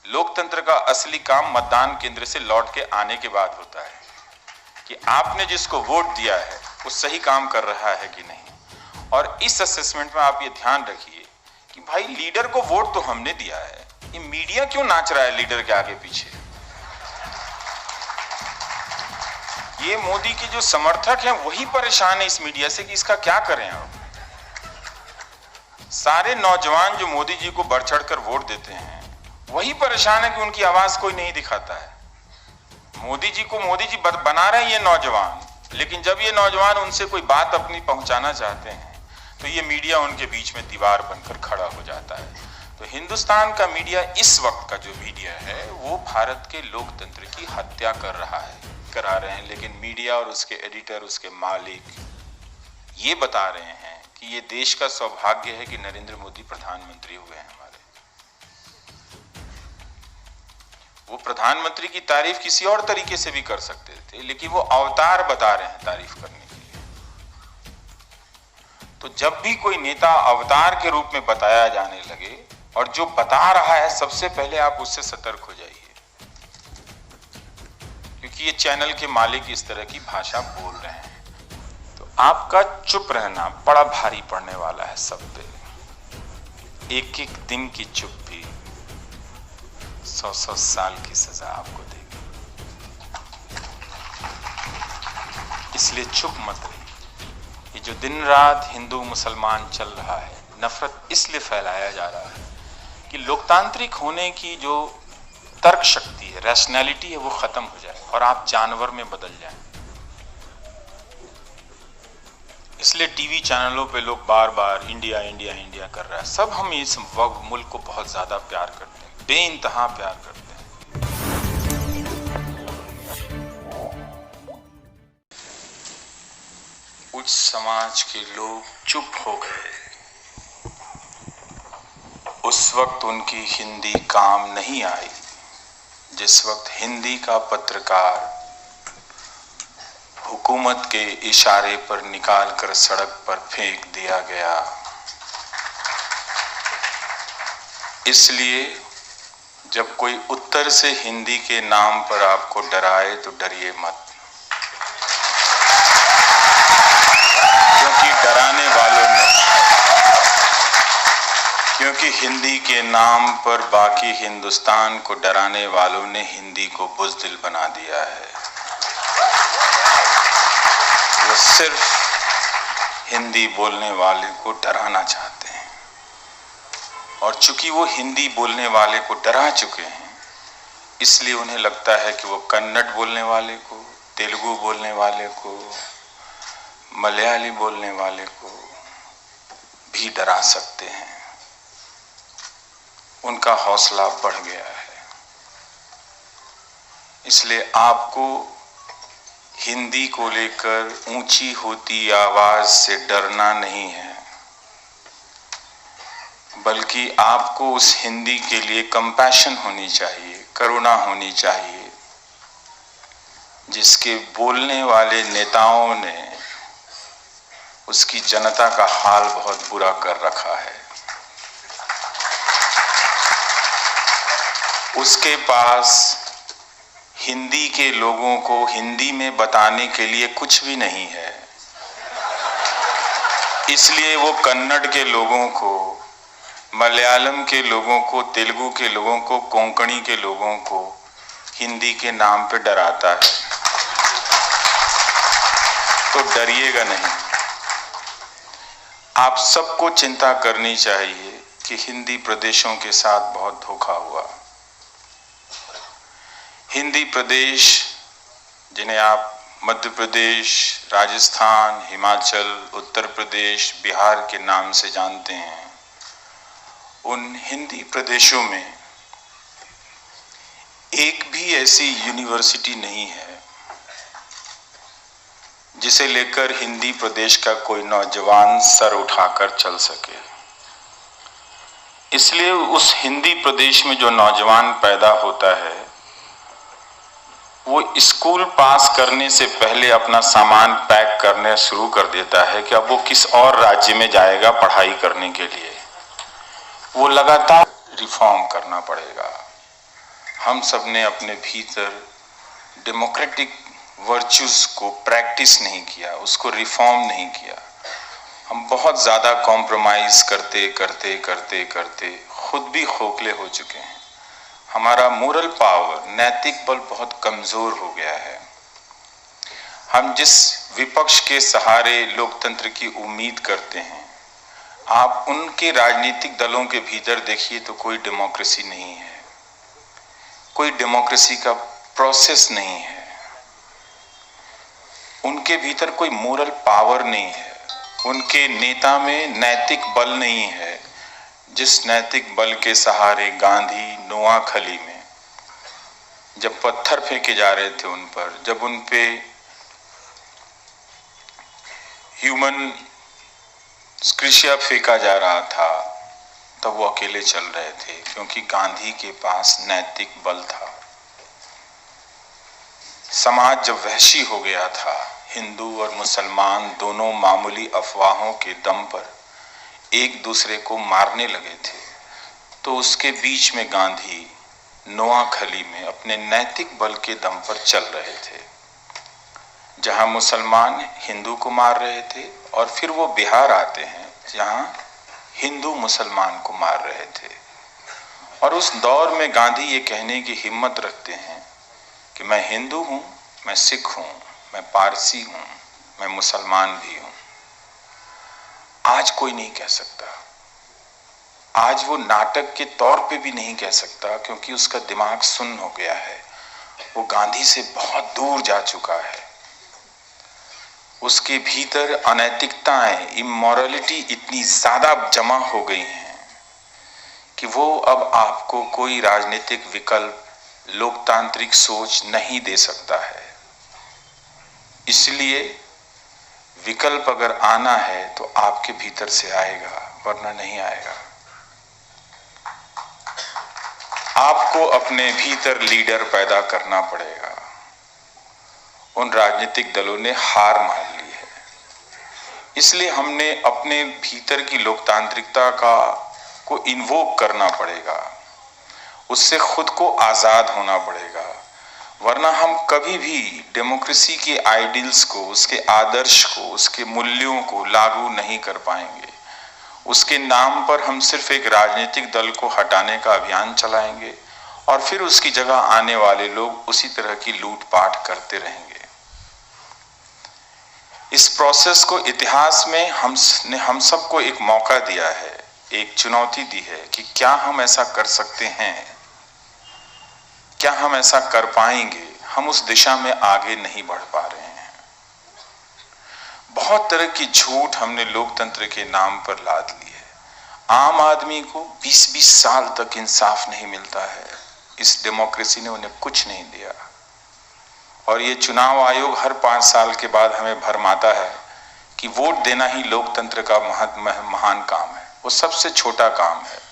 लोकतंत्र का असली काम मतदान केंद्र से लौट के आने के बाद होता है कि आपने जिसको वोट दिया है वो सही काम कर रहा है कि नहीं। और इस असेसमेंट में आप ये ध्यान रखिए कि भाई लीडर को वोट तो हमने दिया है, ये मीडिया क्यों नाच रहा है लीडर के आगे पीछे। ये मोदी के जो समर्थक हैं वही परेशान है इस मीडिया से कि इसका क्या करें आप। सारे नौजवान जो मोदी जी को बढ़ चढ़कर वोट देते हैं वही परेशान है कि उनकी आवाज कोई नहीं दिखाता है। मोदी जी को मोदी जी बना रहे हैं ये नौजवान, लेकिन जब ये नौजवान उनसे कोई बात अपनी पहुंचाना चाहते हैं तो ये मीडिया उनके बीच में दीवार बनकर खड़ा हो जाता है। तो हिंदुस्तान का मीडिया, इस वक्त का जो मीडिया है, वो भारत के लोकतंत्र की हत्या करा रहे हैं। लेकिन मीडिया और उसके एडिटर, उसके मालिक ये बता रहे हैं कि ये देश का सौभाग्य है कि नरेंद्र मोदी प्रधानमंत्री हुए हैं हमारे। वो प्रधानमंत्री की तारीफ किसी और तरीके से भी कर सकते थे, लेकिन वो अवतार बता रहे हैं तारीफ करने के लिए। तो जब भी कोई नेता अवतार के रूप में बताया जाने लगे और जो बता रहा है, सबसे पहले आप उससे सतर्क हो जाइए, क्योंकि ये चैनल के मालिक इस तरह की भाषा बोल रहे हैं। तो आपका चुप रहना बड़ा भारी पड़ने वाला है सब पे। एक एक दिन की चुप भी 100-100 साल की सजा आपको देगी। इसलिए चुप मत रहिए। ये जो दिन रात हिंदू मुसलमान चल रहा है, नफरत इसलिए फैलाया जा रहा है कि लोकतांत्रिक होने की जो तर्क शक्ति है, रैशनैलिटी है, वो खत्म हो जाए और आप जानवर में बदल जाएं। इसलिए टीवी चैनलों पे लोग बार बार इंडिया इंडिया इंडिया कर रहा है। सब हम इस मुल्क को बहुत ज्यादा प्यार करते हैं, बेइंतहा प्यार करते हैं। उच्च समाज के लोग चुप हो गए। उस वक्त उनकी हिंदी काम नहीं आई जिस वक्त हिंदी का पत्रकार हुकूमत के इशारे पर निकालकर सड़क पर फेंक दिया गया। इसलिए जब कोई उत्तर से हिंदी के नाम पर आपको डराए तो डरिए मत, क्योंकि हिंदी के नाम पर बाकी हिंदुस्तान को डराने वालों ने हिंदी को बुज़दिल बना दिया है। वो सिर्फ हिंदी बोलने वाले को डराना चाहते हैं, और चूंकि वो हिंदी बोलने वाले को डरा चुके हैं, इसलिए उन्हें लगता है कि वो कन्नड़ बोलने वाले को, तेलुगु बोलने वाले को, मलयाली बोलने वाले को भी डरा सकते हैं। उनका हौसला बढ़ गया है। इसलिए आपको हिंदी को लेकर ऊंची होती आवाज से डरना नहीं है, बल्कि आपको उस हिंदी के लिए कंपैशन होनी चाहिए, करुणा होनी चाहिए, जिसके बोलने वाले नेताओं ने उसकी जनता का हाल बहुत बुरा कर रखा है। उसके पास हिंदी के लोगों को हिंदी में बताने के लिए कुछ भी नहीं है, इसलिए वो कन्नड़ के लोगों को, मलयालम के लोगों को, तेलुगु के लोगों को, कोंकणी के लोगों को हिंदी के नाम पे डराता है। तो डरिएगा नहीं। आप सबको चिंता करनी चाहिए कि हिंदी प्रदेशों के साथ बहुत धोखा हुआ। हिंदी प्रदेश, जिन्हें आप मध्य प्रदेश, राजस्थान, हिमाचल, उत्तर प्रदेश, बिहार के नाम से जानते हैं, उन हिंदी प्रदेशों में एक भी ऐसी यूनिवर्सिटी नहीं है जिसे लेकर हिंदी प्रदेश का कोई नौजवान सर उठाकर चल सके। इसलिए उस हिंदी प्रदेश में जो नौजवान पैदा होता है, वो स्कूल पास करने से पहले अपना सामान पैक करने शुरू कर देता है कि अब वो किस और राज्य में जाएगा पढ़ाई करने के लिए। वो लगातार रिफॉर्म करना पड़ेगा। हम सब ने अपने भीतर डेमोक्रेटिक वर्च्यूज को प्रैक्टिस नहीं किया, उसको रिफॉर्म नहीं किया। हम बहुत ज़्यादा कॉम्प्रोमाइज़ करते करते करते करते खुद भी खोखले हो चुके हैं। हमारा मोरल पावर, नैतिक बल बहुत कमज़ोर हो गया है। हम जिस विपक्ष के सहारे लोकतंत्र की उम्मीद करते हैं, आप उनके राजनीतिक दलों के भीतर देखिए तो कोई डेमोक्रेसी नहीं है, कोई डेमोक्रेसी का प्रोसेस नहीं है, उनके भीतर कोई मोरल पावर नहीं है, उनके नेता में नैतिक बल नहीं है। जिस नैतिक बल के सहारे गांधी नोआखली में जब पत्थर फेंके जा रहे थे उन पर, जब उन पे ह्यूमन स्क्रिशिया फेंका जा रहा था, तब वो अकेले चल रहे थे, क्योंकि गांधी के पास नैतिक बल था। समाज जब वहशी हो गया था, हिंदू और मुसलमान दोनों मामूली अफवाहों के दम पर एक दूसरे को मारने लगे थे, तो उसके बीच में गांधी नोआखली में अपने नैतिक बल के दम पर चल रहे थे। जहां मुसलमान हिंदू को मार रहे थे, और फिर वो बिहार आते हैं जहां हिंदू मुसलमान को मार रहे थे। और उस दौर में गांधी ये कहने की हिम्मत रखते हैं कि मैं हिंदू हूं, मैं सिख हूं, मैं पारसी हूं, मैं मुसलमान भी हूं। आज कोई नहीं कह सकता, आज वो नाटक के तौर पे भी नहीं कह सकता, क्योंकि उसका दिमाग सुन्न हो गया है। वो गांधी से बहुत दूर जा चुका है। उसके भीतर अनैतिकताएं, इमोरलिटी इतनी ज्यादा जमा हो गई हैं कि वो अब आपको कोई राजनीतिक विकल्प, लोकतांत्रिक सोच नहीं दे सकता है। इसलिए विकल्प अगर आना है तो आपके भीतर से आएगा, वरना नहीं आएगा। आपको अपने भीतर लीडर पैदा करना पड़ेगा। उन राजनीतिक दलों ने हार मान ली है, इसलिए हमने अपने भीतर की लोकतांत्रिकता को इन्वोक करना पड़ेगा, उससे खुद को आजाद होना पड़ेगा। वरना हम कभी भी डेमोक्रेसी के आइडियल्स को, उसके आदर्श को, उसके मूल्यों को लागू नहीं कर पाएंगे। उसके नाम पर हम सिर्फ एक राजनीतिक दल को हटाने का अभियान चलाएंगे, और फिर उसकी जगह आने वाले लोग उसी तरह की लूटपाट करते रहेंगे। इस प्रोसेस को इतिहास में हम सबको एक मौका दिया है, एक चुनौती दी है कि क्या हम ऐसा कर सकते हैं, क्या हम ऐसा कर पाएंगे। हम उस दिशा में आगे नहीं बढ़ पा रहे हैं। बहुत तरह की झूठ हमने लोकतंत्र के नाम पर लाद ली है। आम आदमी को 20-20 साल तक इंसाफ नहीं मिलता है। इस डेमोक्रेसी ने उन्हें कुछ नहीं दिया। और ये चुनाव आयोग हर 5 साल के बाद हमें भरमाता है कि वोट देना ही लोकतंत्र का महान काम है। वो सबसे छोटा काम है।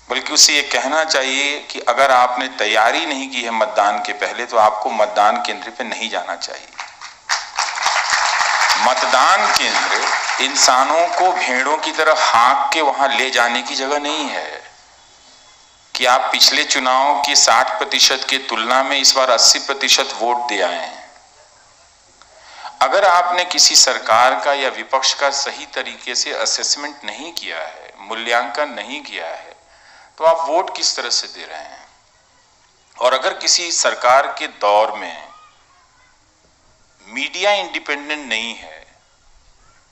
बल्कि उसे ये कहना चाहिए कि अगर आपने तैयारी नहीं की है मतदान के पहले, तो आपको मतदान केंद्र पे नहीं जाना चाहिए। मतदान केंद्र इंसानों को भेड़ों की तरह हाँक के वहां ले जाने की जगह नहीं है कि आप पिछले चुनाव की 60% की तुलना में इस बार 80% वोट दे आए हैं। अगर आपने किसी सरकार का या विपक्ष का सही तरीके से असेसमेंट नहीं किया है, मूल्यांकन नहीं किया है, तो आप वोट किस तरह से दे रहे हैं। और अगर किसी सरकार के दौर में मीडिया इंडिपेंडेंट नहीं है,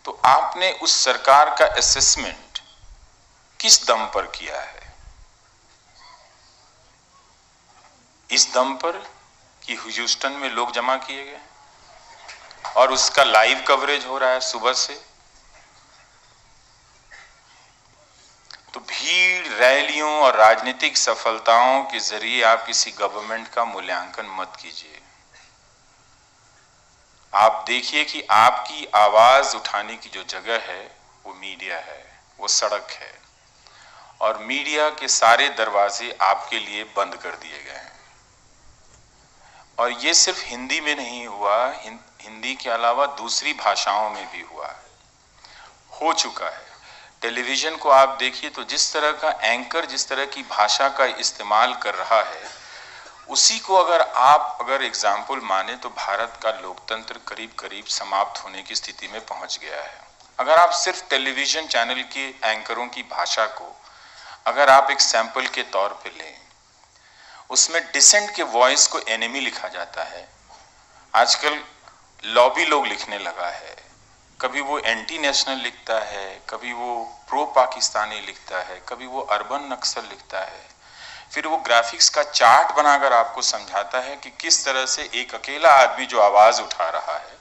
तो आपने उस सरकार का असेसमेंट किस दम पर किया है। इस दम पर कि ह्यूस्टन में लोग जमा किए गए और उसका लाइव कवरेज हो रहा है सुबह से। तो भीड़, रैलियों और राजनीतिक सफलताओं के जरिए आप किसी गवर्नमेंट का मूल्यांकन मत कीजिए। आप देखिए कि आपकी आवाज उठाने की जो जगह है वो मीडिया है, वो सड़क है, और मीडिया के सारे दरवाजे आपके लिए बंद कर दिए गए हैं। और ये सिर्फ हिंदी में नहीं हुआ, हिंदी के अलावा दूसरी भाषाओं में भी हुआ है, हो चुका है। टेलीविजन को आप देखिए तो जिस तरह का एंकर जिस तरह की भाषा का इस्तेमाल कर रहा है, उसी को अगर एग्जाम्पल माने तो भारत का लोकतंत्र करीब करीब समाप्त होने की स्थिति में पहुंच गया है। अगर आप सिर्फ टेलीविजन चैनल के एंकरों की भाषा को अगर आप एक सैंपल के तौर पे लें, उसमें डिसेंट के वॉइस को एनिमी लिखा जाता है। आजकल लॉबी लोग लिखने लगा है, कभी वो एंटी नेशनल लिखता है, कभी वो प्रो पाकिस्तानी लिखता है, कभी वो अर्बन नक्सल लिखता है, फिर वो ग्राफिक्स का चार्ट बनाकर आपको समझाता है कि किस तरह से एक अकेला आदमी जो आवाज उठा रहा है,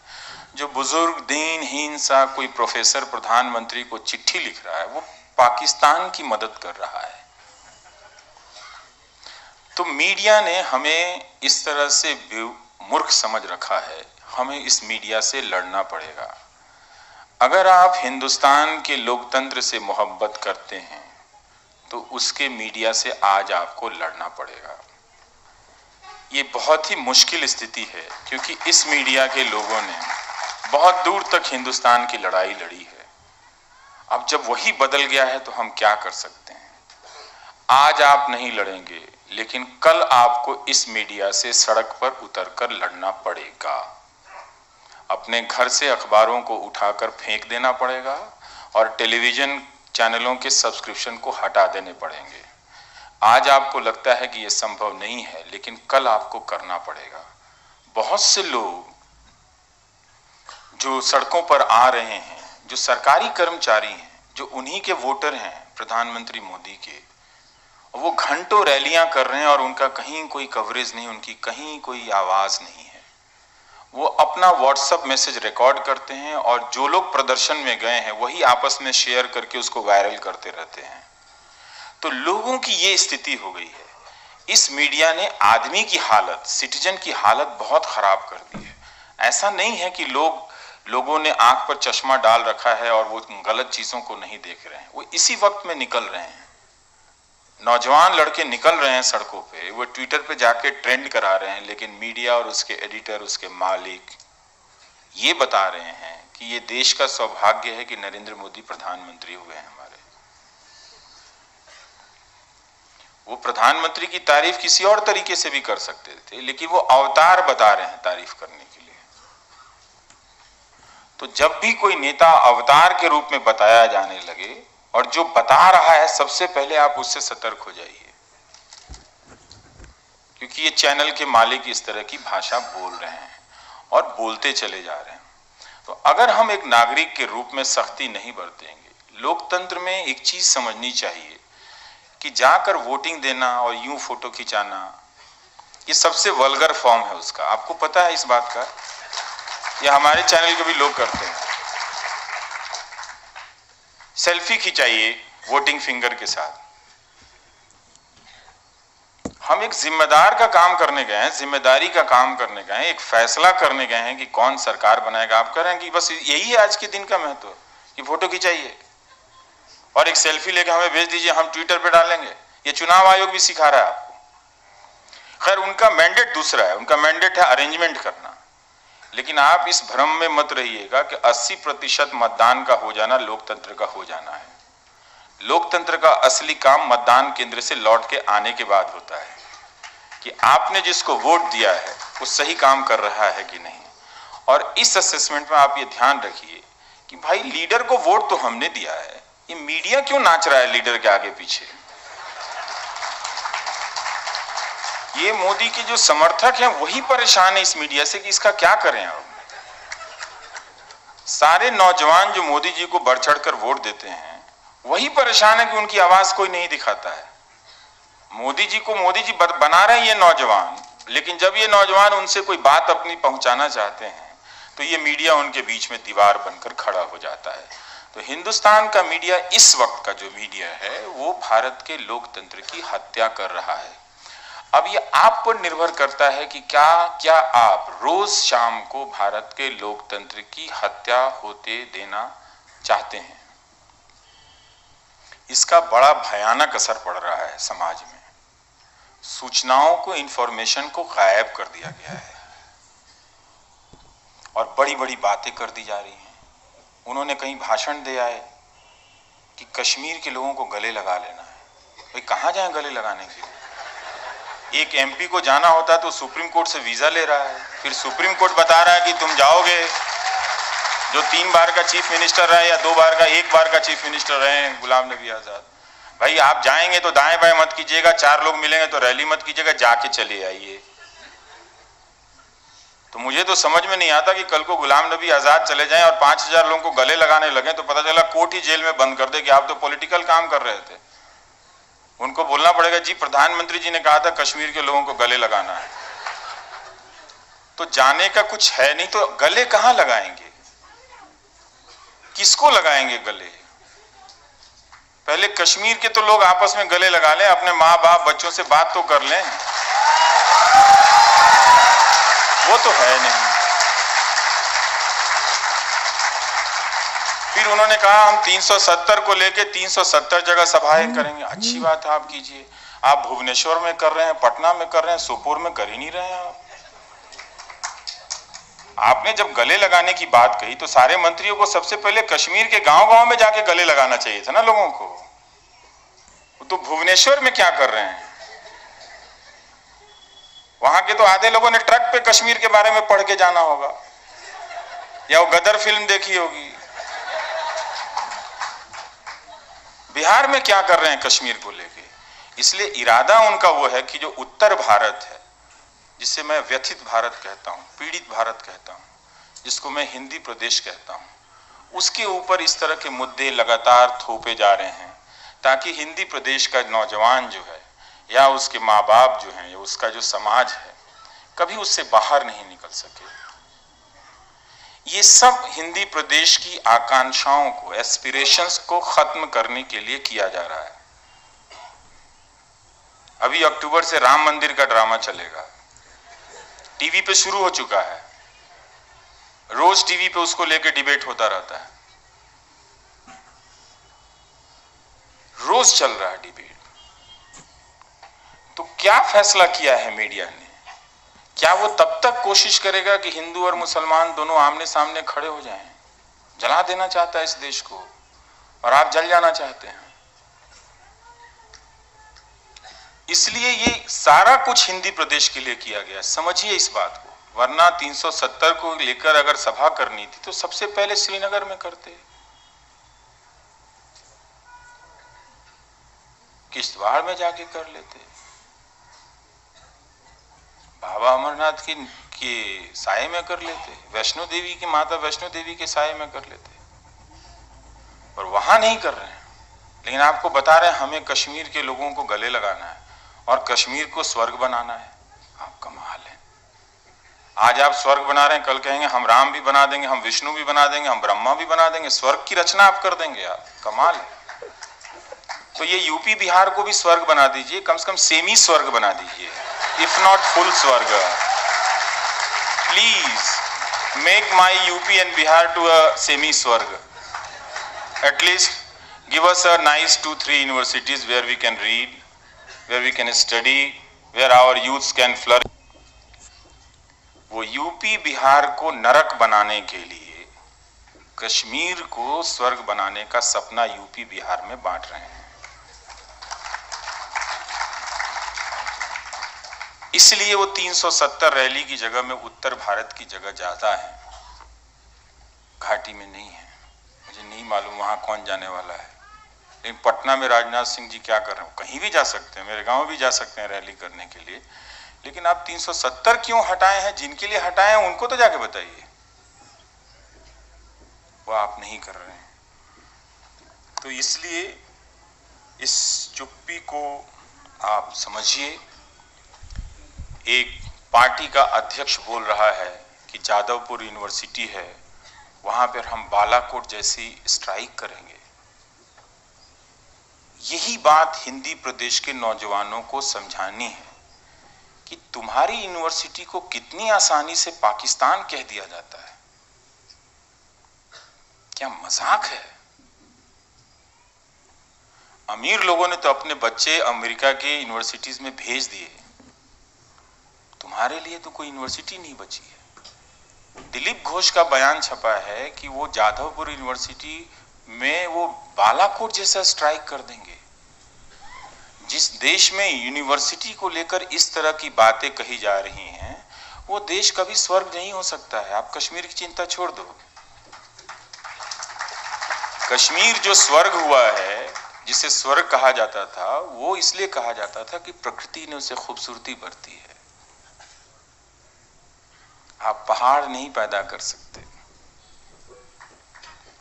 जो बुजुर्ग दीनहीन सा कोई प्रोफेसर प्रधानमंत्री को चिट्ठी लिख रहा है, वो पाकिस्तान की मदद कर रहा है। तो मीडिया ने हमें इस तरह से मूर्ख समझ रखा है। हमें इस मीडिया से लड़ना पड़ेगा। अगर आप हिंदुस्तान के लोकतंत्र से मोहब्बत करते हैं तो उसके मीडिया से आज आपको लड़ना पड़ेगा। ये बहुत ही मुश्किल स्थिति है, क्योंकि इस मीडिया के लोगों ने बहुत दूर तक हिंदुस्तान की लड़ाई लड़ी है। अब जब वही बदल गया है तो हम क्या कर सकते हैं? आज आप नहीं लड़ेंगे, लेकिन कल आपको इस मीडिया से सड़क पर उतरकर लड़ना पड़ेगा। अपने घर से अखबारों को उठाकर फेंक देना पड़ेगा और टेलीविजन चैनलों के सब्सक्रिप्शन को हटा देने पड़ेंगे। आज आपको लगता है कि यह संभव नहीं है, लेकिन कल आपको करना पड़ेगा। बहुत से लोग जो सड़कों पर आ रहे हैं, जो सरकारी कर्मचारी हैं, जो उन्हीं के वोटर हैं प्रधानमंत्री मोदी के, वो घंटों रैलियां कर रहे हैं और उनका कहीं कोई कवरेज नहीं, उनकी कहीं कोई आवाज नहीं है। वो अपना व्हाट्सएप मैसेज रिकॉर्ड करते हैं और जो लोग प्रदर्शन में गए हैं वही आपस में शेयर करके उसको वायरल करते रहते हैं। तो लोगों की ये स्थिति हो गई है। इस मीडिया ने आदमी की हालत, सिटीजन की हालत बहुत खराब कर दी है। ऐसा नहीं है कि लोगों ने आंख पर चश्मा डाल रखा है और वो गलत चीजों को नहीं देख रहे हैं, वो इसी वक्त में निकल रहे हैं। नौजवान लड़के निकल रहे हैं सड़कों पे, वो ट्विटर पे जाके ट्रेंड करा रहे हैं, लेकिन मीडिया और उसके एडिटर, उसके मालिक ये बता रहे हैं कि ये देश का सौभाग्य है कि नरेंद्र मोदी प्रधानमंत्री हुए हैं हमारे। वो प्रधानमंत्री की तारीफ किसी और तरीके से भी कर सकते थे, लेकिन वो अवतार बता रहे हैं तारीफ करने के लिए। तो जब भी कोई नेता अवतार के रूप में बताया जाने लगे और जो बता रहा है, सबसे पहले आप उससे सतर्क हो जाइए, क्योंकि ये चैनल के मालिक इस तरह की भाषा बोल रहे हैं और बोलते चले जा रहे हैं। तो अगर हम एक नागरिक के रूप में सख्ती नहीं बरतेंगे, लोकतंत्र में एक चीज समझनी चाहिए कि जाकर वोटिंग देना और यूं फोटो खिंचाना, ये सबसे वल्गर फॉर्म है उसका। आपको पता है इस बात का? ये हमारे चैनल के भी लोग करते हैं। सेल्फी खिंचाइए वोटिंग फिंगर के साथ। हम एक जिम्मेदार का काम करने गए हैं, जिम्मेदारी का काम करने गए हैं, एक फैसला करने गए हैं कि कौन सरकार बनाएगा। आप कह रहे हैं कि बस यही है आज के दिन का महत्व कि फोटो खिंचाइए और एक सेल्फी लेके हमें भेज दीजिए, हम ट्विटर पे डालेंगे। ये चुनाव आयोग भी सिखा रहा है आपको। खैर, उनका मैंडेट दूसरा है, उनका मैंडेट है अरेंजमेंट करना। लेकिन आप इस भ्रम में मत रहिएगा कि 80% मतदान का हो जाना लोकतंत्र का हो जाना है। लोकतंत्र का असली काम मतदान केंद्र से लौट के आने के बाद होता है कि आपने जिसको वोट दिया है वो सही काम कर रहा है कि नहीं। और इस असेसमेंट में आप ये ध्यान रखिए कि भाई लीडर को वोट तो हमने दिया है, ये मीडिया क्यों नाच रहा है लीडर के आगे पीछे? ये मोदी के जो समर्थक हैं वही परेशान है इस मीडिया से कि इसका क्या करें। अब सारे नौजवान जो मोदी जी को बढ़ चढ़ कर वोट देते हैं वही परेशान है कि उनकी आवाज कोई नहीं दिखाता है। मोदी जी को मोदी जी बना रहे हैं ये नौजवान, लेकिन जब ये नौजवान उनसे कोई बात अपनी पहुंचाना चाहते हैं तो ये मीडिया उनके बीच में दीवार बनकर खड़ा हो जाता है। तो हिंदुस्तान का मीडिया, इस वक्त का जो मीडिया है, वो भारत के लोकतंत्र की हत्या कर रहा है। अब ये आप पर निर्भर करता है कि क्या आप रोज शाम को भारत के लोकतंत्र की हत्या होते देना चाहते हैं। इसका बड़ा भयानक असर पड़ रहा है समाज में। सूचनाओं को, इंफॉर्मेशन को गायब कर दिया गया है और बड़ी बड़ी बातें कर दी जा रही हैं। उन्होंने कहीं भाषण दे आए, कि कश्मीर के लोगों को गले लगा लेना है। भाई कहाँ जाएं गले लगाने के लिए? एक एमपी को जाना होता है तो सुप्रीम कोर्ट से वीजा ले रहा है, फिर सुप्रीम कोर्ट बता रहा है कि तुम जाओगे, जो 3 बार का चीफ मिनिस्टर रहे या 2 बार का, 1 बार का चीफ मिनिस्टर रहे हैं गुलाम नबी आजाद, भाई आप जाएंगे तो दाएं बाएं मत कीजिएगा, 4 लोग मिलेंगे तो रैली मत कीजिएगा, जाके चले आइए। तो मुझे तो समझ में नहीं आता कि कल को गुलाम नबी आजाद चले जाएं और 5000 लोगों को गले लगाने लगे तो पता चला कोर्ट ही जेल में बंद कर दे कि आप तो पॉलिटिकल काम कर रहे थे। उनको बोलना पड़ेगा जी प्रधानमंत्री जी ने कहा था कश्मीर के लोगों को गले लगाना है। तो जाने का कुछ है नहीं तो गले कहां लगाएंगे, किसको लगाएंगे गले? पहले कश्मीर के तो लोग आपस में गले लगा लें, अपने माँ बाप बच्चों से बात तो कर लें, वो तो है नहीं। फिर उन्होंने कहा हम 370 को लेके 370 जगह सभाएं करेंगे। अच्छी बात है, आप कीजिए। आप भुवनेश्वर में कर रहे हैं, पटना में कर रहे हैं, सोपोर में कर ही नहीं रहे हैं। आपने जब गले लगाने की बात कही तो सारे मंत्रियों को सबसे पहले कश्मीर के गांव-गांव में जाके गले लगाना चाहिए था ना लोगों को। तो भुवनेश्वर में क्या कर रहे हैं? वहां के तो आधे लोगों ने ट्रक पे कश्मीर के बारे में पढ़ के जाना होगा या वो गदर फिल्म देखी होगी। बिहार में क्या कर रहे हैं कश्मीर को लेके? इसलिए इरादा उनका वो है कि जो उत्तर भारत है, जिसे मैं व्यथित भारत कहता हूं, पीड़ित भारत कहता हूं, जिसको मैं हिंदी प्रदेश कहता हूं, उसके ऊपर इस तरह के मुद्दे लगातार थोपे जा रहे हैं ताकि हिंदी प्रदेश का नौजवान जो है या उसके माँ बाप जो हैं या उसका जो समाज है कभी उससे बाहर नहीं निकल सके। ये सब हिंदी प्रदेश की आकांक्षाओं को, एस्पिरेशंस को खत्म करने के लिए किया जा रहा है। अभी अक्टूबर से राम मंदिर का ड्रामा चलेगा, टीवी पे शुरू हो चुका है, रोज टीवी पे उसको लेके डिबेट होता रहता है, रोज चल रहा है डिबेट। तो क्या फैसला किया है मीडिया ने? क्या वो तब तक कोशिश करेगा कि हिंदू और मुसलमान दोनों आमने सामने खड़े हो जाएं? जला देना चाहता है इस देश को और आप जल जाना चाहते हैं। इसलिए ये सारा कुछ हिंदी प्रदेश के लिए किया गया, समझिए इस बात को। वरना 370 को लेकर अगर सभा करनी थी तो सबसे पहले श्रीनगर में करते, किश्तवाड़ में जाके कर लेते, बाबा अमरनाथ के साये में कर लेते, वैष्णो देवी की माता वैष्णो देवी के साये में कर लेते, पर वहां नहीं कर रहे हैं। लेकिन आपको बता रहे हैं हमें कश्मीर के लोगों को गले लगाना है और कश्मीर को स्वर्ग बनाना है। आप कमाल है। आज आप स्वर्ग बना रहे हैं, कल कहेंगे हम राम भी बना देंगे, हम विष्णु भी बना देंगे, हम ब्रह्मा भी बना देंगे, स्वर्ग की रचना आप कर देंगे। आप कमाल है। तो ये यूपी बिहार को भी स्वर्ग बना दीजिए, कम से कम सेमी स्वर्ग बना दीजिए, if not full स्वर्ग। Please make my UP and Bihar to a semi स्वर्ग. At least give us a nice 2-3 universities where we can read, where we can study, where our youths can flourish. वो UP Bihar को नरक बनाने के लिए कश्मीर को स्वर्ग बनाने का सपना यूपी बिहार में बांट रहे हैं। इसलिए वो 370 रैली की जगह में उत्तर भारत की जगह ज्यादा है, घाटी में नहीं है। मुझे नहीं मालूम वहां कौन जाने वाला है, लेकिन पटना में राजनाथ सिंह जी क्या कर रहे हैं? कहीं भी जा सकते हैं, मेरे गांव भी जा सकते हैं रैली करने के लिए। लेकिन आप 370 क्यों हटाए हैं? जिनके लिए हटाए हैं उनको तो जाके बताइए। वो आप नहीं कर रहे हैं। तो इसलिए इस चुप्पी को आप समझिए। एक पार्टी का अध्यक्ष बोल रहा है कि जादवपुर यूनिवर्सिटी है, वहां पर हम बालाकोट जैसी स्ट्राइक करेंगे। यही बात हिंदी प्रदेश के नौजवानों को समझानी है कि तुम्हारी यूनिवर्सिटी को कितनी आसानी से पाकिस्तान कह दिया जाता है। क्या मजाक है? अमीर लोगों ने तो अपने बच्चे अमेरिका के यूनिवर्सिटीज में भेज दिए, तुम्हारे लिए तो कोई यूनिवर्सिटी नहीं बची है। दिलीप घोष का बयान छपा है कि वो जाधवपुर यूनिवर्सिटी में वो बालाकोट जैसा स्ट्राइक कर देंगे। जिस देश में यूनिवर्सिटी को लेकर इस तरह की बातें कही जा रही हैं, वो देश कभी स्वर्ग नहीं हो सकता है। आप कश्मीर की चिंता छोड़ दो। कश्मीर जो स्वर्ग हुआ है, जिसे स्वर्ग कहा जाता था, वो इसलिए कहा जाता था कि प्रकृति ने उसे खूबसूरती बरती है। आप पहाड़ नहीं पैदा कर सकते,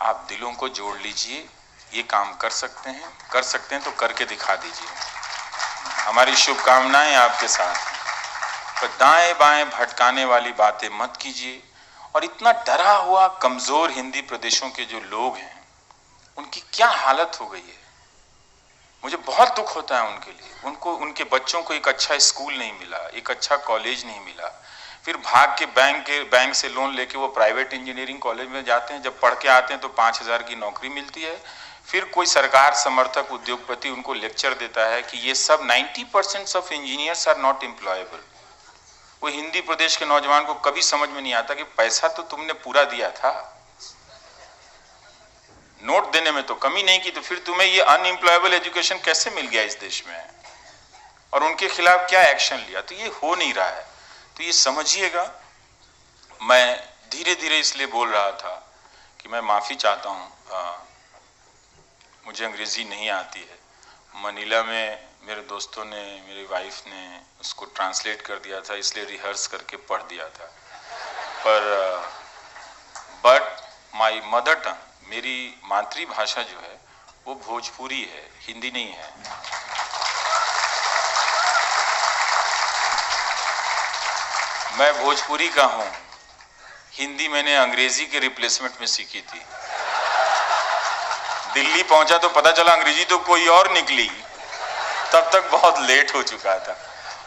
आप दिलों को जोड़ लीजिए। ये काम कर सकते हैं तो करके दिखा दीजिए। हमारी शुभकामनाएं आपके साथ हैं, पर दाएं बाएं भटकाने वाली बातें मत कीजिए। और इतना डरा हुआ कमजोर हिंदी प्रदेशों के जो लोग हैं, उनकी क्या हालत हो गई है। मुझे बहुत दुख होता है उनके लिए। उनके बच्चों को एक अच्छा स्कूल नहीं मिला, एक अच्छा कॉलेज नहीं मिला, फिर भाग के बैंक से लोन लेके वो प्राइवेट इंजीनियरिंग कॉलेज में जाते हैं। जब पढ़ के आते हैं तो 5,000 की नौकरी मिलती है। फिर कोई सरकार समर्थक उद्योगपति उनको लेक्चर देता है कि ये सब 90% of engineers are not employable. वो हिंदी प्रदेश के नौजवान को कभी समझ में नहीं आता कि पैसा तो तुमने पूरा दिया था, नोट देने में तो कमी नहीं की, तो फिर तुम्हें ये अनएम्प्लॉयबल एजुकेशन कैसे मिल गया इस देश में, और उनके खिलाफ क्या एक्शन लिया। तो ये हो नहीं रहा है। तो ये समझिएगा। मैं धीरे धीरे इसलिए बोल रहा था कि मैं माफी चाहता हूँ, मुझे अंग्रेजी नहीं आती है। मनीला में मेरे दोस्तों ने, मेरी वाइफ ने उसको ट्रांसलेट कर दिया था, इसलिए रिहर्स करके पढ़ दिया था। पर बट माय मदर टंग, मेरी मातृभाषा जो है वो भोजपुरी है, हिंदी नहीं है। मैं भोजपुरी का हूं। हिंदी मैंने अंग्रेजी के रिप्लेसमेंट में सीखी थी। दिल्ली पहुंचा तो पता चला अंग्रेजी तो कोई और निकली। तब तक बहुत लेट हो चुका था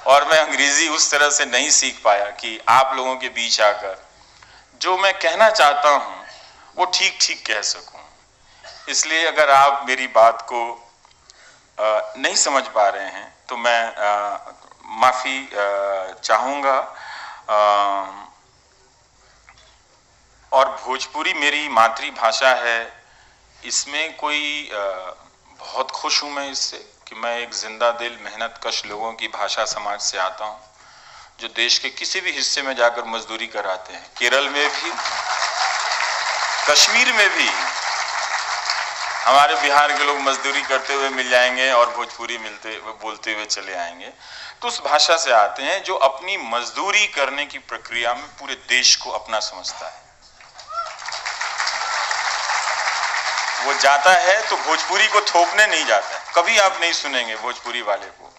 और मैं अंग्रेजी उस तरह से नहीं सीख पाया कि आप लोगों के बीच आकर जो मैं कहना चाहता हूं वो ठीक ठीक कह सकूं। इसलिए अगर आप मेरी बात को नहीं समझ पा रहे हैं तो मैं माफी चाहूंगा। और भोजपुरी मेरी मातृभाषा है, इसमें कोई बहुत खुश हूं मैं इससे कि मैं एक जिंदा दिल मेहनत कश लोगों की भाषा समाज से आता हूं, जो देश के किसी भी हिस्से में जाकर मजदूरी कराते हैं। केरल में भी, कश्मीर में भी हमारे बिहार के लोग मजदूरी करते हुए मिल जाएंगे और भोजपुरी बोलते हुए चले आएंगे। तो उस भाषा से आते हैं जो अपनी मजदूरी करने की प्रक्रिया में पूरे देश को अपना समझता है। वो जाता है तो भोजपुरी को थोपने नहीं जाता है। कभी आप नहीं सुनेंगे भोजपुरी वाले को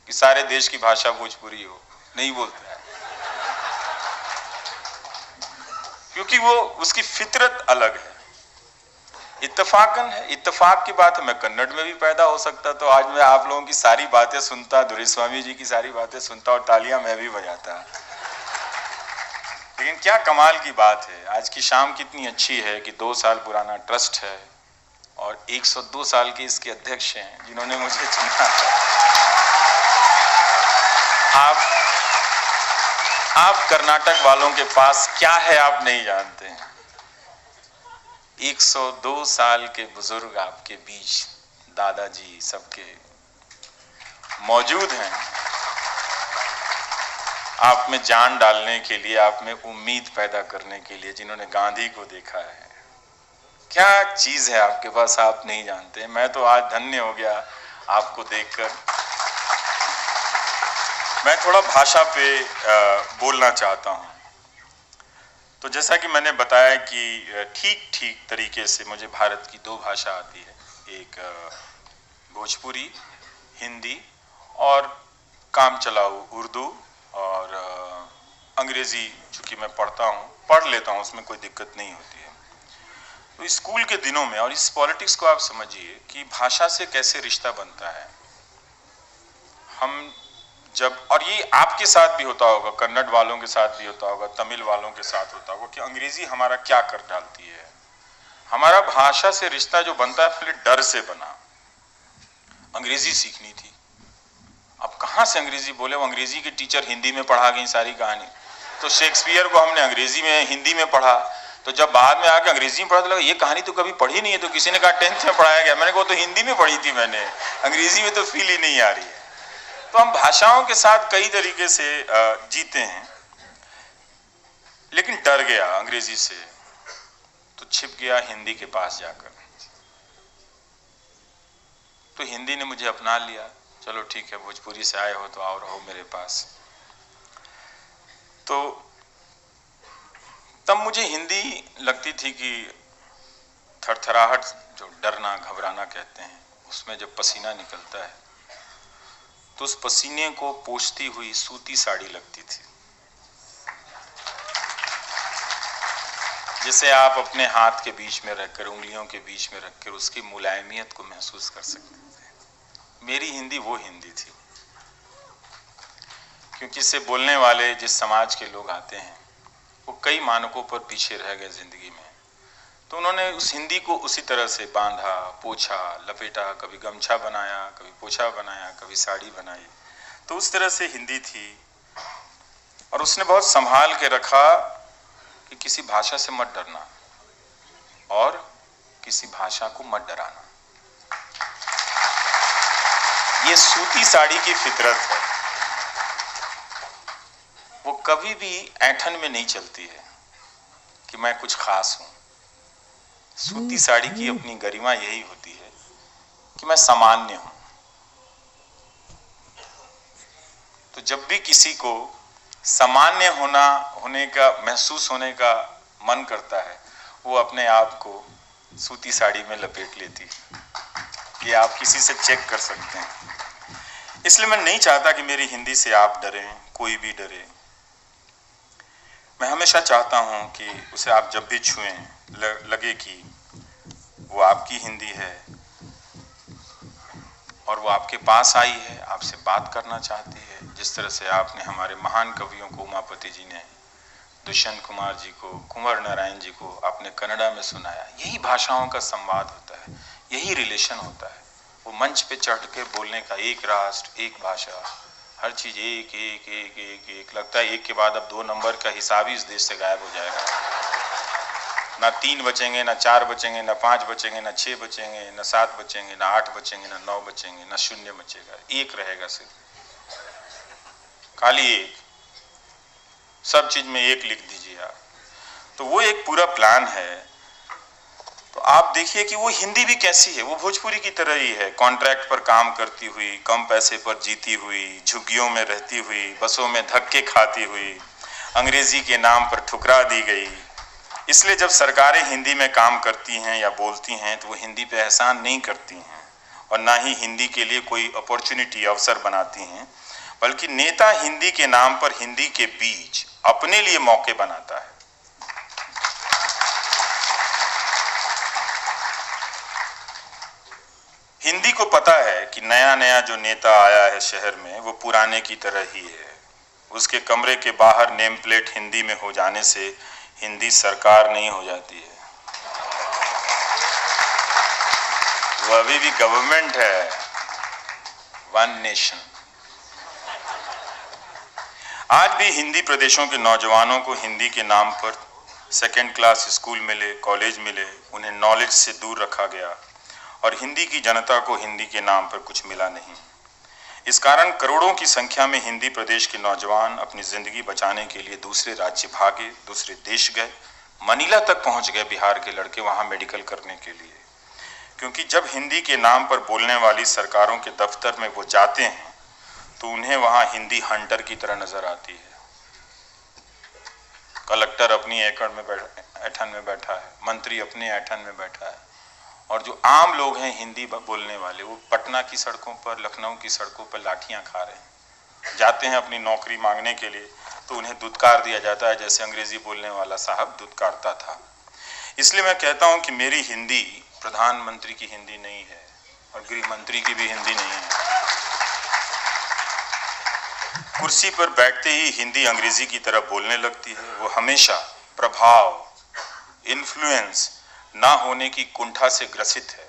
कि सारे देश की भाषा भोजपुरी हो, नहीं बोलता है, क्योंकि वो उसकी फितरत अलग है। इत्तेफाकन है, इत्तेफाक की बात है, मैं कन्नड़ में भी पैदा हो सकता तो आज मैं आप लोगों की सारी बातें सुनता, दुर्गेस्वामी जी की सारी बातें सुनता और तालियां मैं भी बजाता। लेकिन क्या कमाल की बात है, आज की शाम कितनी अच्छी है कि 2 साल पुराना ट्रस्ट है और 102 साल के इसके अध्यक्ष हैं जिन्होंने मुझे चुना। आप कर्नाटक वालों के पास क्या है आप नहीं जानते हैं। 102 साल के बुजुर्ग आपके बीच, दादाजी सबके मौजूद हैं, आप में जान डालने के लिए, आप में उम्मीद पैदा करने के लिए, जिन्होंने गांधी को देखा है। क्या चीज है आपके पास आप नहीं जानते। मैं तो आज धन्य हो गया आपको देखकर। मैं थोड़ा भाषा पे बोलना चाहता हूं। तो जैसा कि मैंने बताया कि ठीक ठीक तरीके से मुझे भारत की 2 भाषा आती है, एक भोजपुरी, हिंदी, और काम चलाऊ उर्दू, और अंग्रेजी चूंकि मैं पढ़ लेता हूँ, उसमें कोई दिक्कत नहीं होती है। तो स्कूल के दिनों में, और इस पॉलिटिक्स को आप समझिए कि भाषा से कैसे रिश्ता बनता है। हम जब, और ये आपके साथ भी होता होगा, कन्नड़ वालों के साथ भी होता होगा, तमिल वालों के साथ होता होगा, कि अंग्रेजी हमारा क्या कर डालती है। हमारा भाषा से रिश्ता जो बनता है पहले डर से बना। अंग्रेजी सीखनी थी, अब कहाँ से अंग्रेजी बोले, वो अंग्रेजी के टीचर हिंदी में पढ़ा गई सारी कहानी। तो शेक्सपियर को हमने अंग्रेजी में, हिंदी में पढ़ा, तो जब बाद में आके अंग्रेजी में पढ़ा तो लगा ये कहानी तो कभी पढ़ी नहीं है, तो किसी ने कहा 10th में पढ़ाया गया। मैंने कहा तो हिंदी में पढ़ी थी मैंने, अंग्रेजी में तो फील ही नहीं आ रही है। तो हम भाषाओं के साथ कई तरीके से जीते हैं, लेकिन डर गया अंग्रेजी से तो छिप गया हिंदी के पास जाकर। तो हिंदी ने मुझे अपना लिया, चलो ठीक है भोजपुरी से आए हो तो आओ रहो मेरे पास। तो तब मुझे हिंदी लगती थी कि थरथराहट, जो डरना घबराना कहते हैं, उसमें जब पसीना निकलता है तो उस पसीने को पोंछती हुई सूती साड़ी लगती थी, जिसे आप अपने हाथ के बीच में रखकर, उंगलियों के बीच में रखकर उसकी मुलायमियत को महसूस कर सकते थे। मेरी हिंदी वो हिंदी थी, क्योंकि इसे बोलने वाले जिस समाज के लोग आते हैं वो कई मानकों पर पीछे रह गए जिंदगी में, तो उन्होंने उस हिंदी को उसी तरह से बांधा, पोछा, लपेटा, कभी गमछा बनाया, कभी पोछा बनाया, कभी साड़ी बनाई। तो उस तरह से हिंदी थी, और उसने बहुत संभाल के रखा कि किसी भाषा से मत डरना और किसी भाषा को मत डराना। ये सूती साड़ी की फितरत है, वो कभी भी ऐंठन में नहीं चलती है कि मैं कुछ खास हूं। सूती साड़ी की अपनी गरिमा यही होती है कि मैं सामान्य हूं। तो जब भी किसी को सामान्य होने का, महसूस होने का मन करता है, वो अपने आप को सूती साड़ी में लपेट लेती है। ये आप किसी से चेक कर सकते हैं। इसलिए मैं नहीं चाहता कि मेरी हिंदी से आप डरें, कोई भी डरे। मैं हमेशा चाहता हूं कि उसे आप जब भी छुएं लगे कि वो आपकी हिंदी है और वो आपके पास आई है, आपसे बात करना चाहती है। जिस तरह से आपने हमारे महान कवियों को, उमापति जी ने दुष्यंत कुमार जी को, कुंवर नारायण जी को आपने कन्नड़ा में सुनाया। यही भाषाओं का संवाद होता है, यही रिलेशन होता है। वो मंच पे चढ़ के बोलने का, एक राष्ट्र एक भाषा, हर चीज एक एक एक एक एक, लगता है एक के बाद अब 2 नंबर का हिसाब ही इस देश से गायब हो जाएगा। ना 3 बचेंगे, ना 4 बचेंगे, ना 5 बचेंगे, ना 6 बचेंगे, ना 7 बचेंगे, ना 8 बचेंगे, ना 9 बचेंगे, ना 0 बचेगा, एक रहेगा सिर्फ, खाली एक। सब चीज में एक लिख दीजिए आप। तो वो एक पूरा प्लान है। तो आप देखिए कि वो हिंदी भी कैसी है, वो भोजपुरी की तरह ही है। कॉन्ट्रैक्ट पर काम करती हुई, कम पैसे पर जीती हुई, झुग्गियों में रहती हुई, बसों में धक्के खाती हुई, अंग्रेजी के नाम पर ठुकरा दी गई। इसलिए जब सरकारें हिंदी में काम करती हैं या बोलती हैं तो वो हिंदी पे एहसान नहीं करती हैं, और ना ही हिंदी के लिए कोई अपॉर्चुनिटी, अवसर बनाती हैं, बल्कि नेता हिंदी के नाम पर हिंदी के बीच अपने लिए मौके बनाता है। हिंदी को पता है कि नया नया जो नेता आया है शहर में, वो पुराने की तरह ही है। उसके कमरे के बाहर नेम प्लेट हिंदी में हो जाने से हिंदी सरकार नहीं हो जाती है, वो अभी भी गवर्नमेंट है, वन नेशन। आज भी हिंदी प्रदेशों के नौजवानों को हिंदी के नाम पर सेकेंड क्लास स्कूल मिले, कॉलेज मिले, उन्हें नॉलेज से दूर रखा गया, और हिंदी की जनता को हिंदी के नाम पर कुछ मिला नहीं। इस कारण करोड़ों की संख्या में हिंदी प्रदेश के नौजवान अपनी जिंदगी बचाने के लिए दूसरे राज्य भागे, दूसरे देश गए, मनीला तक पहुंच गए बिहार के लड़के वहां मेडिकल करने के लिए। क्योंकि जब हिंदी के नाम पर बोलने वाली सरकारों के दफ्तर में वो जाते हैं तो उन्हें वहां हिंदी हंटर की तरह नजर आती है। कलेक्टर अपनी ऐठन में बैठा है, मंत्री अपने ऐठन में बैठा है, और जो आम लोग हैं हिंदी बोलने वाले, वो पटना की सड़कों पर, लखनऊ की सड़कों पर लाठियां खा रहे हैं। जाते हैं अपनी नौकरी मांगने के लिए तो उन्हें दुत्कार दिया जाता है, जैसे अंग्रेजी बोलने वाला साहब दुत्कारता था। इसलिए मैं कहता हूं कि मेरी हिंदी प्रधानमंत्री की हिंदी नहीं है और गृह मंत्री की भी हिंदी नहीं है। कुर्सी पर बैठते ही हिंदी अंग्रेजी की तरह बोलने लगती है। वो हमेशा प्रभाव, इन्फ्लुएंस ना होने की कुंठा से ग्रसित है।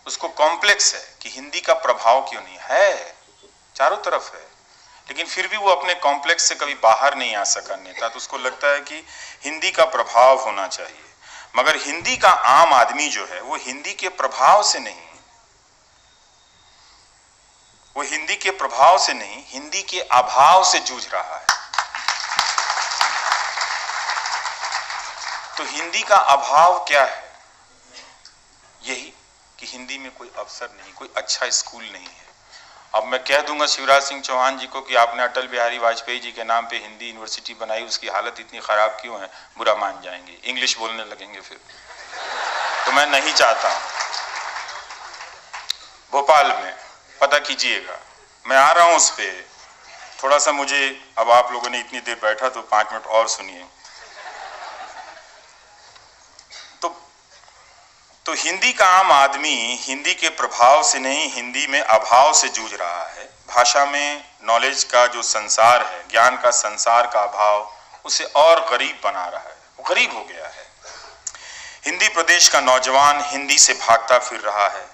उसको कॉम्प्लेक्स है कि हिंदी का प्रभाव क्यों नहीं है, चारों तरफ है। लेकिन फिर भी वो अपने कॉम्प्लेक्स से कभी बाहर नहीं आ सका नेता, तो उसको लगता है कि हिंदी का प्रभाव होना चाहिए। मगर हिंदी का आम आदमी जो है वो हिंदी के प्रभाव से नहीं, वो हिंदी के प्रभाव से नहीं, हिंदी के अभाव से जूझ रहा है। तो हिंदी का अभाव क्या है? यही कि हिंदी में कोई अवसर नहीं, कोई अच्छा स्कूल नहीं है। अब मैं कह दूंगा शिवराज सिंह चौहान जी को कि आपने अटल बिहारी वाजपेयी जी के नाम पे हिंदी यूनिवर्सिटी बनाई, उसकी हालत इतनी खराब क्यों है? बुरा मान जाएंगे, इंग्लिश बोलने लगेंगे फिर। तो मैं नहीं चाहता। भोपाल में पता कीजिएगा, मैं आ रहा हूं उस पे, थोड़ा सा मुझे, अब आप लोगों ने इतनी देर बैठा तो 5 मिनट और सुनिए। तो हिंदी का आम आदमी हिंदी के प्रभाव से नहीं, हिंदी में अभाव से जूझ रहा है। भाषा में नॉलेज का जो संसार है, ज्ञान का संसार का अभाव उसे और गरीब बना रहा है, वो गरीब हो गया है। हिंदी प्रदेश का नौजवान हिंदी से भागता फिर रहा है।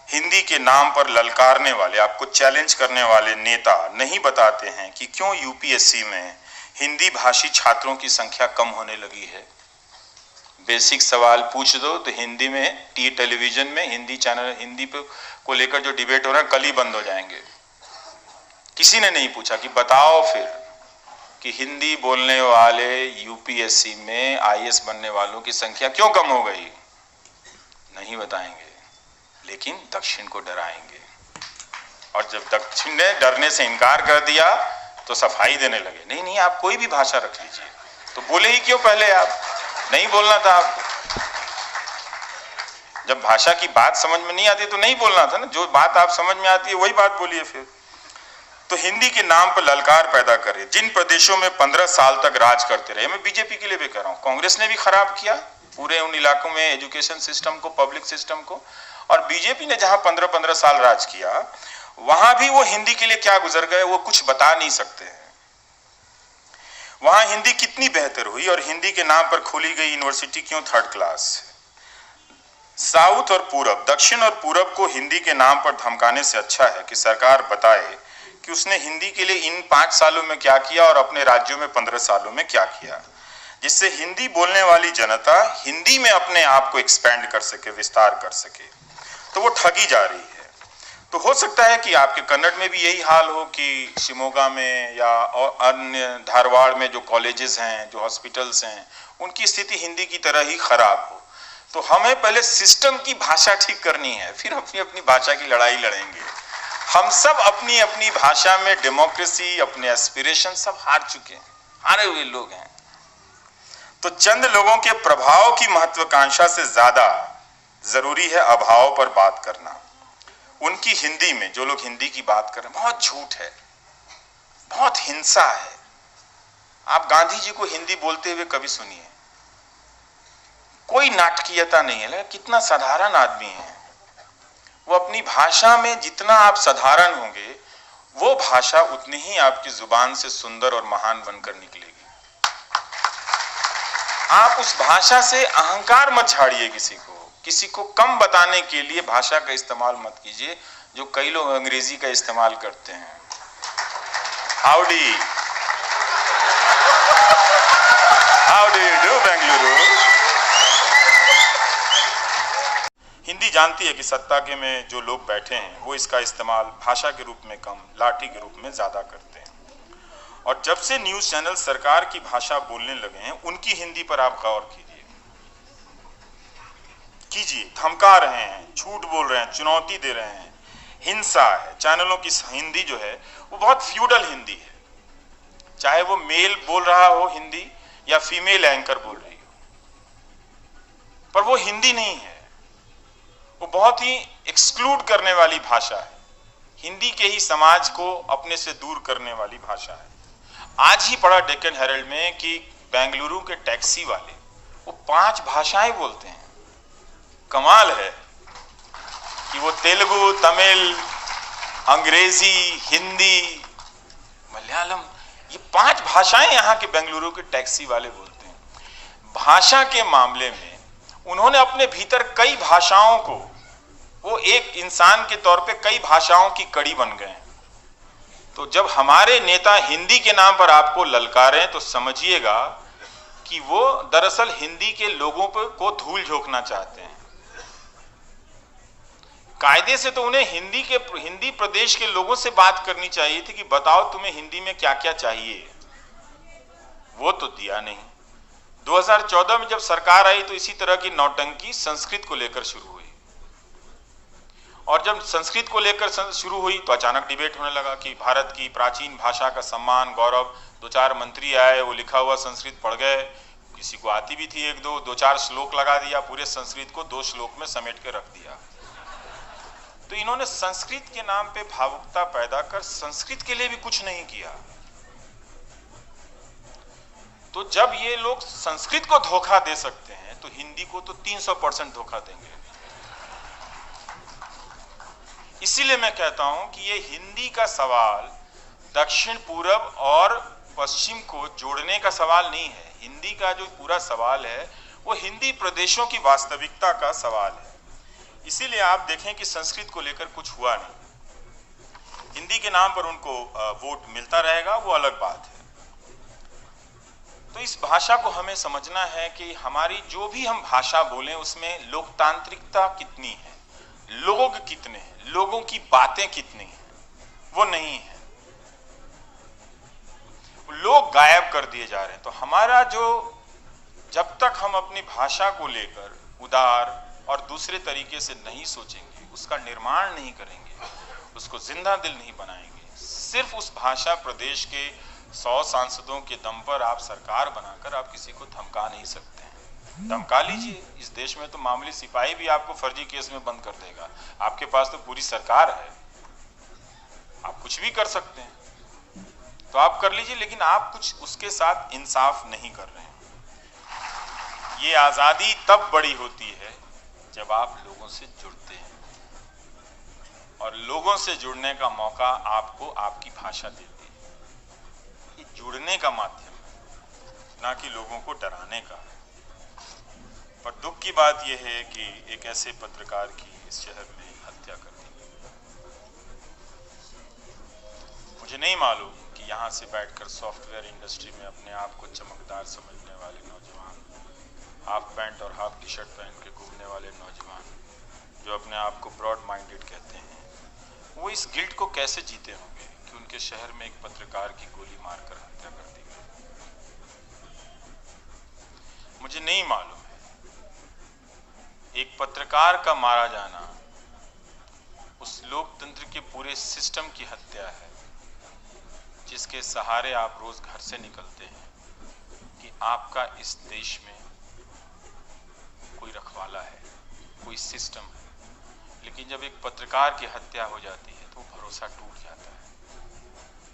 हिंदी के नाम पर ललकारने वाले, आपको चैलेंज करने वाले नेता नहीं बताते हैं कि क्यों यूपीएससी में हिंदी भाषी छात्रों की संख्या कम होने लगी है। बेसिक सवाल पूछ दो तो हिंदी में टेलीविजन में हिंदी चैनल, हिंदी पे को लेकर जो डिबेट हो रहा है कल ही बंद हो जाएंगे। किसी ने नहीं पूछा कि बताओ फिर कि हिंदी बोलने वाले यूपीएससी में आईएएस बनने वालों की संख्या क्यों कम हो गई? नहीं बताएंगे, लेकिन दक्षिण को डराएंगे। और जब दक्षिण ने डरने से इनकार कर दिया तो सफाई देने लगे, नहीं नहीं आप कोई भी भाषा रख लीजिए। तो बोले ही क्यों पहले? आप नहीं बोलना था आपको। जब भाषा की बात समझ में नहीं आती तो नहीं बोलना था ना, जो बात आप समझ में आती है वही बात बोलिए फिर। तो हिंदी के नाम पर ललकार पैदा करे। जिन प्रदेशों में 15 साल तक राज करते रहे, मैं बीजेपी के लिए भी कर रहा हूं, कांग्रेस ने भी खराब किया पूरे उन इलाकों में एजुकेशन सिस्टम को, पब्लिक सिस्टम को, और बीजेपी ने जहां 15-15 साल राज किया वहां भी वो हिंदी के लिए क्या गुजर गए वो कुछ बता नहीं सकते हैं। वहां हिंदी कितनी बेहतर हुई और हिंदी के नाम पर खोली गई यूनिवर्सिटी क्यों 3rd क्लास? साउथ और पूरब, दक्षिण और पूरब को हिंदी के नाम पर धमकाने से अच्छा है कि सरकार बताए कि उसने हिंदी के लिए इन 5 सालों में क्या किया और अपने राज्यों में 15 सालों में क्या किया, जिससे हिंदी बोलने वाली जनता हिंदी में अपने आप को एक्सपेंड कर सके, विस्तार कर सके। तो वो ठगी जा रही है। तो हो सकता है कि आपके कन्नड़ में भी यही हाल हो कि शिमोगा में या और अन्य धारवाड़ में जो कॉलेजेस हैं, जो हॉस्पिटल्स हैं, उनकी स्थिति हिंदी की तरह ही खराब हो। तो हमें पहले सिस्टम की भाषा ठीक करनी है, फिर अपनी अपनी भाषा की लड़ाई लड़ेंगे। हम सब अपनी अपनी भाषा में डेमोक्रेसी, अपने एस्पिरेशन सब हार चुके हैं, हारे हुए लोग हैं। तो चंद लोगों के प्रभाव की महत्वाकांक्षा से ज्यादा जरूरी है अभाव पर बात करना। उनकी हिंदी में जो लोग हिंदी की बात कर रहे हैं, बहुत झूठ है, बहुत हिंसा है। आप गांधी जी को हिंदी बोलते हुए कभी सुनिए, कोई नाटकीयता नहीं है, कितना साधारण आदमी है वो। अपनी भाषा में जितना आप साधारण होंगे, वो भाषा उतनी ही आपकी जुबान से सुंदर और महान बनकर निकलेगी। आप उस भाषा से अहंकार मत झाड़िए किसी को कम बताने के लिए भाषा का इस्तेमाल मत कीजिए, जो कई लोग अंग्रेजी का इस्तेमाल करते हैं। Howdy, how do you do Bengaluru. Hindi जानती है कि सत्ता के में जो लोग बैठे हैं वो इसका इस्तेमाल भाषा के रूप में कम, लाठी के रूप में ज्यादा करते हैं। और जब से न्यूज चैनल सरकार की भाषा बोलने लगे हैं, उनकी हिंदी पर आप गौर कीजिए, धमका रहे हैं, झूठ बोल रहे हैं, चुनौती दे रहे हैं, हिंसा है। चैनलों की हिंदी जो है वो बहुत फ्यूडल हिंदी है, चाहे वो मेल बोल रहा हो हिंदी या फीमेल एंकर बोल रही हो, पर वो हिंदी नहीं है, वो बहुत ही एक्सक्लूड करने वाली भाषा है, हिंदी के ही समाज को अपने से दूर करने वाली भाषा है। आज ही पढ़ा डेक्कन हेरल्ड में कि बेंगलुरु के टैक्सी वाले वो 5 भाषाएं बोलते हैं। कमाल है कि वो तेलुगु, तमिल, अंग्रेजी, हिंदी, मलयालम, ये 5 भाषाएं यहाँ के बेंगलुरु के टैक्सी वाले बोलते हैं। भाषा के मामले में उन्होंने अपने भीतर कई भाषाओं को, वो एक इंसान के तौर पे कई भाषाओं की कड़ी बन गए हैं। तो जब हमारे नेता हिंदी के नाम पर आपको ललकारें तो समझिएगा कि वो दरअसल हिंदी के लोगों को धूल झोंकना चाहते हैं। कायदे से तो उन्हें हिंदी प्रदेश के लोगों से बात करनी चाहिए थी कि बताओ तुम्हें हिंदी में क्या क्या चाहिए, वो तो दिया नहीं। 2014 में जब सरकार आई तो इसी तरह की नौटंकी संस्कृत को लेकर शुरू हुई, और जब संस्कृत को लेकर शुरू हुई तो अचानक डिबेट होने लगा कि भारत की प्राचीन भाषा का सम्मान गौरव। 2-4 मंत्री आए, वो लिखा हुआ संस्कृत पढ़ गए, किसी को आती भी थी 1-2-4 श्लोक लगा दिया, पूरे संस्कृत को 2 श्लोक में समेट के रख दिया। तो इन्होंने संस्कृत के नाम पे भावुकता पैदा कर संस्कृत के लिए भी कुछ नहीं किया। तो जब ये लोग संस्कृत को धोखा दे सकते हैं तो हिंदी को तो 300% धोखा देंगे। इसीलिए मैं कहता हूं कि ये हिंदी का सवाल दक्षिण पूरब और पश्चिम को जोड़ने का सवाल नहीं है। हिंदी का जो पूरा सवाल है वो हिंदी प्रदेशों की वास्तविकता का सवाल है। इसीलिए आप देखें कि संस्कृत को लेकर कुछ हुआ नहीं। हिंदी के नाम पर उनको वोट मिलता रहेगा, वो अलग बात है। तो इस भाषा को हमें समझना है कि हमारी जो भी हम भाषा बोलें उसमें लोकतांत्रिकता कितनी है, लोग कितने हैं, लोगों की बातें कितनी हैं, वो नहीं है। लोग गायब कर दिए जा रहे हैं। तो हमारा जो, जब तक हम अपनी भाषा को लेकर उदार और दूसरे तरीके से नहीं सोचेंगे, उसका निर्माण नहीं करेंगे, उसको जिंदा दिल नहीं बनाएंगे, सिर्फ उस भाषा प्रदेश के 100 सांसदों के दम पर आप सरकार बनाकर आप किसी को धमका नहीं सकते हैं। धमका लीजिए, इस देश में तो मामूली सिपाही भी आपको फर्जी केस में बंद कर देगा। आपके पास तो पूरी सरकार है, आप कुछ भी कर सकते हैं, तो आप कर लीजिए, लेकिन आप कुछ उसके साथ इंसाफ नहीं कर रहे हैं। ये आजादी तब बड़ी होती है जब आप लोगों से जुड़ते हैं, और लोगों से जुड़ने का मौका आपको आपकी भाषा देती है। ये जुड़ने का माध्यम है, ना कि लोगों को डराने का। पर दुख की बात यह है कि एक ऐसे पत्रकार की इस शहर में हत्या कर दी। मुझे नहीं मालूम कि यहाँ से बैठकर सॉफ्टवेयर इंडस्ट्री में अपने आप को चमकदार समझने वाले नौजवान, हाफ पैंट और हाफ टी शर्ट पहन के घूमने वाले नौजवान, जो अपने आप को ब्रॉड माइंडेड कहते हैं, वो इस गिल्ट को कैसे जीते होंगे कि उनके शहर में एक पत्रकार की गोली मारकर हत्या कर दी गई। मुझे नहीं मालूम है। एक पत्रकार का मारा जाना उस लोकतंत्र के पूरे सिस्टम की हत्या है जिसके सहारे आप रोज घर से निकलते हैं कि आपका इस देश में कोई रखवाला है, कोई सिस्टम है। लेकिन जब एक पत्रकार की हत्या हो जाती है तो भरोसा टूट जाता है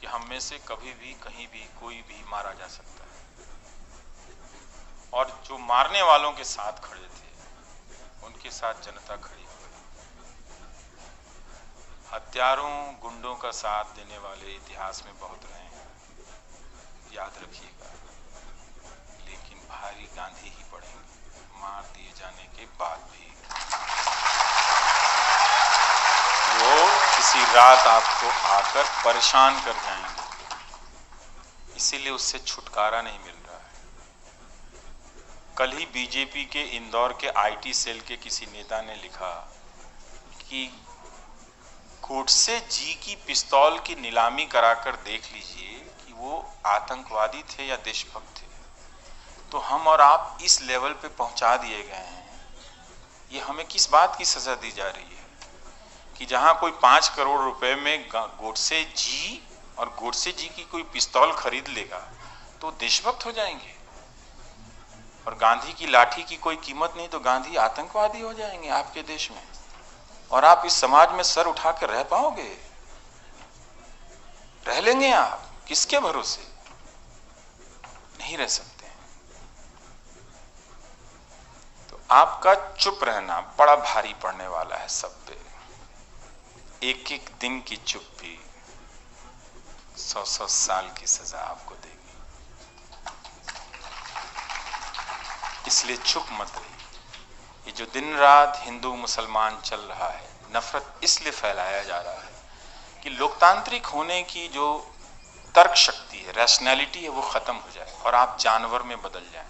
कि हम में से कभी भी कहीं भी कोई भी मारा जा सकता है। और जो मारने वालों के साथ खड़े थे उनके साथ जनता खड़ी हो गई। हत्यारों गुंडों का साथ देने वाले इतिहास में बहुत रहे हैं, याद रखिएगा। लेकिन भारी गांधी ही पड़ेंगे मार दिए जाने के बाद भी। वो किसी रात आपको आकर परेशान कर जाएंगे, इसीलिए उससे छुटकारा नहीं मिल रहा है। कल ही बीजेपी के इंदौर के आईटी सेल के किसी नेता ने लिखा कि गोडसे जी की पिस्तौल की नीलामी कराकर देख लीजिए कि वो आतंकवादी थे या देशभक्त थे। तो हम और आप इस लेवल पे पहुंचा दिए गए हैं। ये हमें किस बात की सजा दी जा रही है कि जहां कोई 5 करोड़ रुपए में गोडसे जी और गोडसे जी की कोई पिस्तौल खरीद लेगा तो देशभक्त हो जाएंगे, और गांधी की लाठी की कोई कीमत नहीं तो गांधी आतंकवादी हो जाएंगे आपके देश में। और आप इस समाज में सर उठा कर रह पाओगे? रह लेंगे आप? किसके भरोसे? नहीं रह सकते। तो आपका चुप रहना बड़ा भारी पड़ने वाला है सब पे। एक एक दिन की चुप्पी 100-100 साल की सजा आपको देगी। इसलिए चुप मत रहिए। ये जो दिन रात हिंदू मुसलमान चल रहा है, नफरत इसलिए फैलाया जा रहा है कि लोकतांत्रिक होने की जो तर्क शक्ति है, रैशनैलिटी है, वो खत्म हो जाए और आप जानवर में बदल जाएं।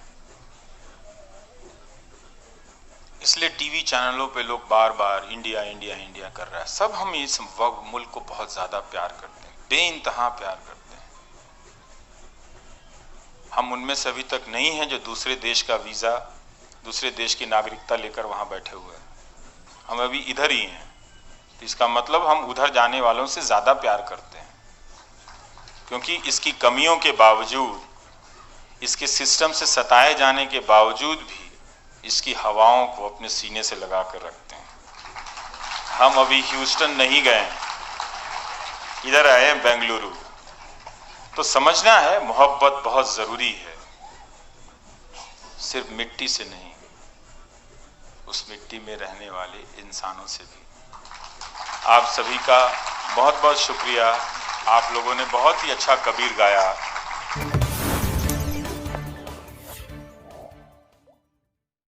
इसलिए टीवी चैनलों पे लोग बार बार इंडिया इंडिया इंडिया कर रहा है। सब हम इस मुल्क को बहुत ज्यादा प्यार करते हैं, बेइंतहा प्यार करते हैं। हम उनमें से अभी तक नहीं हैं जो दूसरे देश का वीजा, दूसरे देश की नागरिकता लेकर वहां बैठे हुए हैं। हम अभी इधर ही हैं, तो इसका मतलब हम उधर जाने वालों से ज्यादा प्यार करते हैं, क्योंकि इसकी कमियों के बावजूद, इसके सिस्टम से सताए जाने के बावजूद भी इसकी हवाओं को अपने सीने से लगा कर रखते हैं। हम अभी ह्यूस्टन नहीं गए, इधर आए हैं बेंगलुरु। तो समझना है मोहब्बत बहुत जरूरी है, सिर्फ मिट्टी से नहीं, उस मिट्टी में रहने वाले इंसानों से भी। आप सभी का बहुत बहुत शुक्रिया। आप लोगों ने बहुत ही अच्छा कबीर गाया।